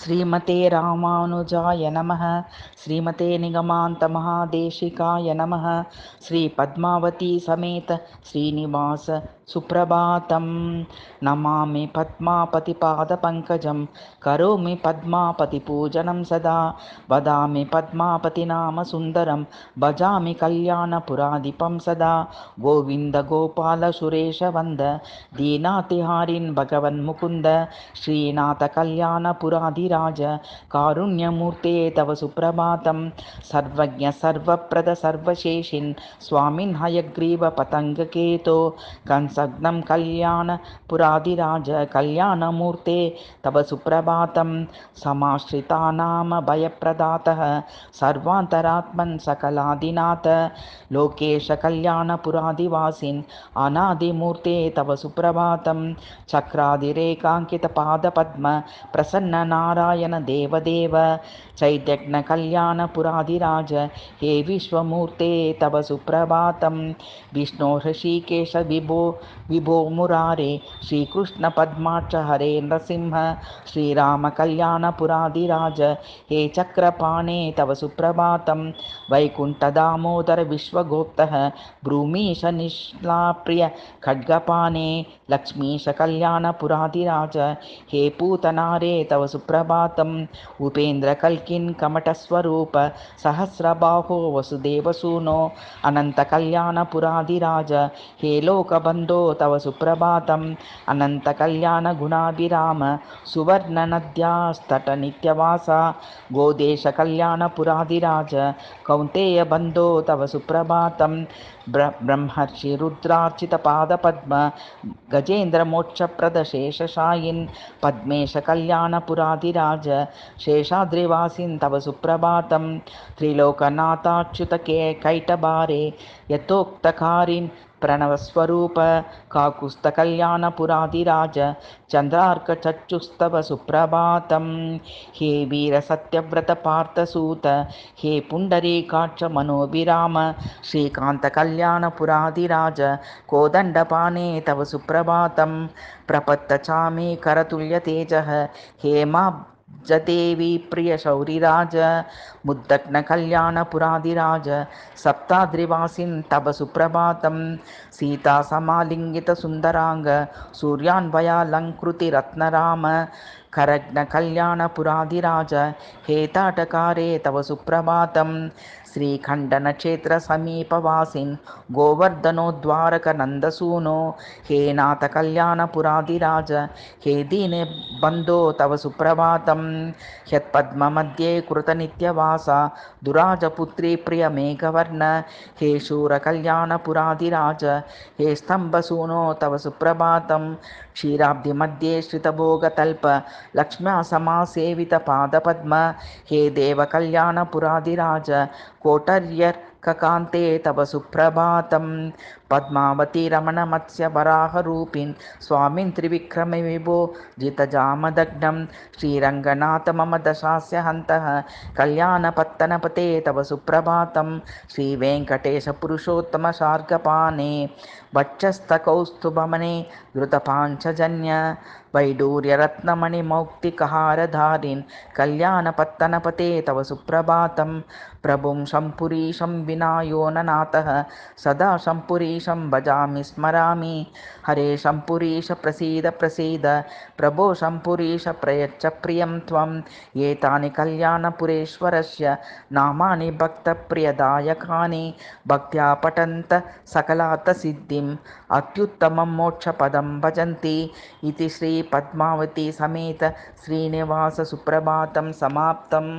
श्रीमते रामानुजाय नमः। श्रीमते निगमान्त महादेशिकाय नमः। श्री पद्मावती समेत श्रीनिवास सुप्रभातं नमामि पद्मापतिपादपङ्कजं करोमि पद्मापतिपूजनं सदा वदामि पद्मापतिनाम सुन्दरं भजामि कल्याणपुराधिपं सदा गोविन्द गोपाल सुरेश वन्द दीनातिहारिन् भगवन्मुकुन्द श्रीनाथ कल्याणपुराधिराज कारुण्यमूर्ते तव सुप्रभातं सर्वज्ञ सर्वप्रद सर्वशेषिन् स्वामिन् हयग्रीव पतङ्गकेतो कंसग्नं कल्याणपुराधिराज कल्याणमूर्ते तव सुप्रभातं समाश्रितानां भयप्रदातः सर्वान्तरात्मन् सकलादिनाथ लोकेश कल्याणपुराधिवासिन् अनादिमूर्ते तव सुप्रभातं चक्रादिरेखाङ्कितपादपद्म प्रसन्ननारायण देवदेव चैतन्य कल्याणपुराधिराज हे विश्वमूर्ते तव सुप्रभातं विष्णो ऋषिकेश विभो विभो मुरारे श्रीकृष्ण पद्माक्ष हरे नृसिंह श्रीराम कल्याणपुराधिराज हे चक्रपाणे तव सुप्रभातं वैकुण्ठ दामोदर विश्वगोप्तः भ्रूमीश निष्लाप्रिय खड्गपाणे लक्ष्मीश कल्याणपुराधिराज हे पूतनारे तव सुप्रभातम् उपेन्द्र कल्किन् कमटस्वरूप सहस्रबाहो वसुदेवसूनो अनंत कल्याणपुराधिराज हे लोकबन्धो तव सुप्रभातम् अनंत कल्याण गुणाभिराम सुवर्ण नद्यास्तट नित्यवासा गोदेश कल्याणपुराधिराज कौन्तेय बन्धो तव सुप्रभातं ब्रह्मर्षि रुद्रार्चित पादपद्म गजेन्द्र मोक्षप्रद शेषशायिन् पद्मेश कल्याणपुराधिराज शेषाद्रिवासिन् तव सुप्रभातं त्रिलोकनाथाच्युत कैटभारे यथोक्तकारिन् प्रणवस्वरूप काकुस्थ कल्याणपुराधिराज चन्द्रार्कचक्षुस्तव सुप्रभातं हे वीर सत्यव्रत पार्थसूत हे पुण्डरीकाक्ष मनोभिराम श्रीकान्त कल्याणपुराधिराज कोदण्डपाणे तव सुप्रभातं प्रपत्तचामे करतुल्यतेजः हेमा जदेवी प्रिय शौरिराज मुद्दग्न कल्याणपुराधिराज सप्ताद्रिवासिन् तव सुप्रभातं सीता समालिङ्गित सुन्दरांग सूर्यान्वयालङ्कृति रत्नराम करग्न कल्याणपुराधिराज हे ताटकारे तव सुप्रभातं श्रीखण्डनक्षेत्र समीपवासिन् गोवर्धनोद्वारक नन्दसूनो हे नाथ कल्याणपुराधिराज हे दीनबन्धो तव सुप्रभातं ह्यत्पद्ममध्ये कृतनित्यवासा दुराजपुत्री प्रिय मेघवर्ण हे शूर कल्याणपुराधिराज हे स्तम्भसूनो तव सुप्रभातं क्षीराब्धिमध्ये श्रितभोगतल्प लक्ष्म्या समासेवित पादपद्म हे देव कल्याणपुराधिराज कोटर्यर्ककान्ते तव सुप्रभातं पद्मावती रमण मत्स्य वराहरूपिन् स्वामिन् त्रिविक्रम विभो जितजामदग्नं श्रीरङ्गनाथ मम दशास्य हन्तः कल्याणपत्तनपते तव सुप्रभातं श्रीवेङ्कटेश पुरुषोत्तम शार्गपाणे वक्षस्थकौस्तुभमणे धृतपाञ्चजन्य वैडूर्यरत्नमणिमौक्तिकहारधारिन् कल्याणपत्तनपते तव सुप्रभातं प्रभुं शम्पुरीशं विनायो ननाथः सदा शम्पुरीशं भजामि स्मरामि हरे शम्पुरीश प्रसीद प्रसीद प्रभो शम्पुरीश प्रयच्छ प्रियं त्वं एतानि कल्याणपुरेश्वरस्य नामानि भक्तप्रियदायकानि भक्त्या पठन्त सकलात् सिद्धिम् अत्युत्तमं मोक्षपदं भजन्ति इति श्री पद्मावती समेत श्रीनिवास सुप्रभातं समाप्तम्।